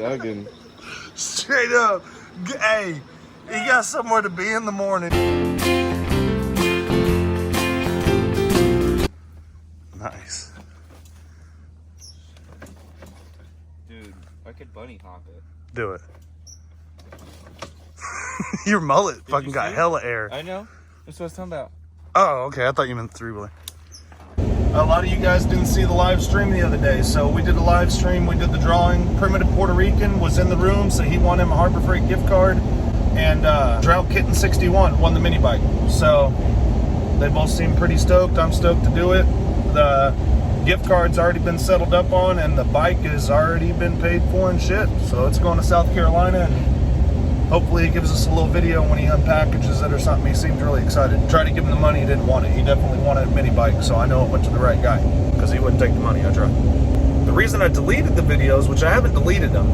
thugging. Straight up. Hey, you got somewhere to be in the morning. Nice. Dude, I could bunny hop it. Do it. Your mullet fucking got hella air. I know. That's what I was talking about. Oh, okay. I thought you meant three-wheeler. A lot of you guys didn't see the live stream the other day, so we did a live stream. We did the drawing. Primitive Puerto Rican was in the room, so he won him a Harbor Freight gift card. And Drought Kitten 61 won the mini bike. So they both seem pretty stoked. I'm stoked to do it. The gift card's already been settled up on, and the bike has already been paid for and shit. So it's going to South Carolina, and hopefully he gives us a little video when he unpackages it or something. He seems really excited. Tried to give him the money, he didn't want it. He definitely wanted a mini bike, so I know it went to the right guy, because he wouldn't take the money. I tried. The reason I deleted the videos, which I haven't deleted them,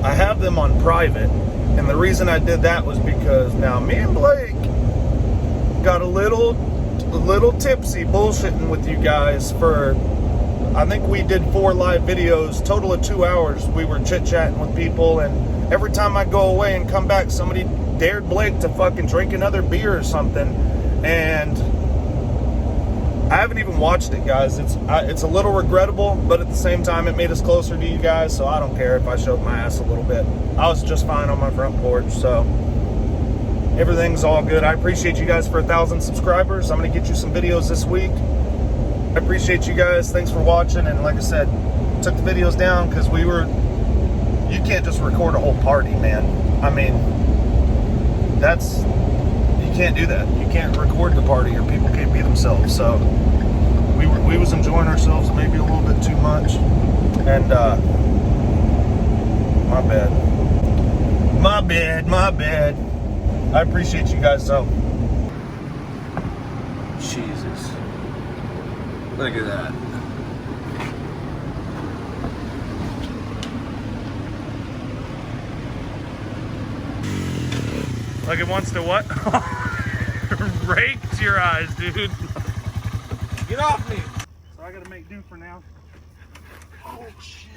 I have them on private, and the reason I did that was because now me and Blake got a little tipsy bullshitting with you guys for, I think we did 4 live videos, total of 2 hours. We were chit-chatting with people, and every time I go away and come back, somebody dared Blake to fucking drink another beer or something, and I haven't even watched it, guys. It's a little regrettable, but at the same time, it made us closer to you guys, so I don't care if I showed my ass a little bit. I was just fine on my front porch, so everything's all good. I appreciate you guys for 1,000 subscribers. I'm going to get you some videos this week. I appreciate you guys. Thanks for watching, and like I said, took the videos down because you can't just record a whole party, man. I mean, you can't do that. You can't record the party or people can't be themselves. So we was enjoying ourselves maybe a little bit too much. And my bad. I appreciate you guys though. Jesus. Look at that. Like it wants to what? Raked your eyes, dude. Get off me! So I gotta make do for now. Oh shit.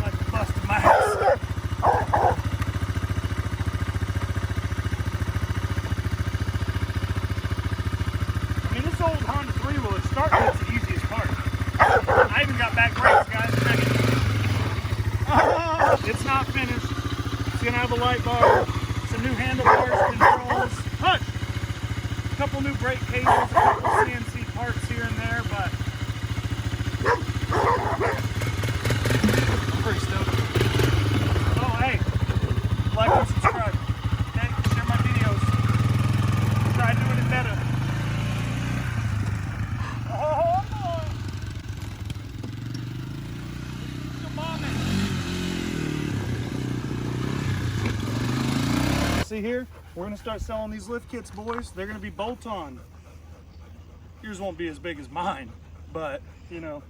Like busted my ass. I mean, this old Honda 3-wheeler start that's the easiest part. I even got back brakes, guys. Check it. It's not finished. It's gonna have a light bar, some new handlebars, controls, hush! A couple new brake cables, a couple CNC parts here and there, but I'm pretty stoked. Oh, hey, like and subscribe. Okay, share my videos. Try doing it better. Oh boy! Come on, man. See here, we're gonna start selling these lift kits, boys. They're gonna be bolt-on. Yours won't be as big as mine, but you know,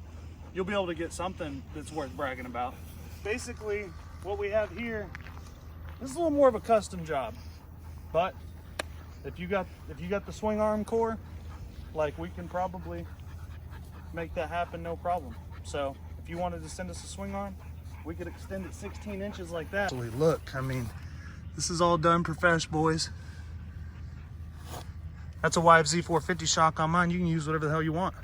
you'll be able to get something that's worth bragging about. Basically, what we have here, this is a little more of a custom job, but if you got the swing arm core, like, we can probably make that happen, no problem. So if you wanted to send us a swing arm, we could extend it 16 inches like that. Actually, look, I mean, this is all done profesh, boys. That's a YFZ 450 shock on mine. You can use whatever the hell you want.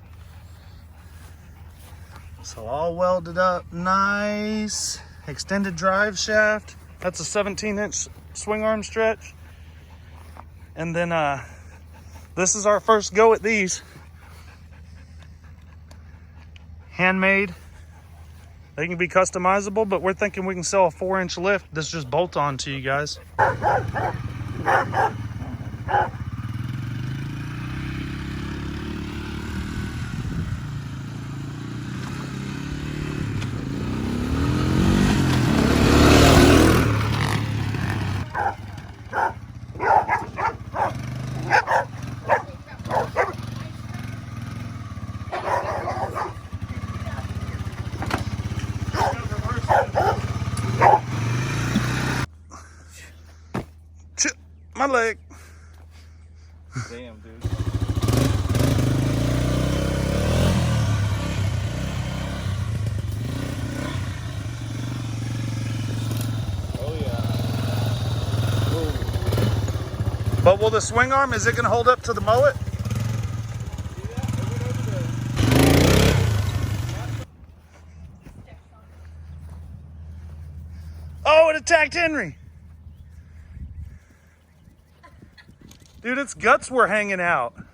So all welded up, nice. Extended drive shaft. That's a 17-inch swing arm stretch. And then this is our first go at these. Handmade. They can be customizable, but we're thinking we can sell a 4-inch lift that's just bolt on to you guys. My leg. Damn, dude. But will the swing arm, is it gonna hold up to the mullet? Oh, it attacked Henry. Dude, its guts were hanging out.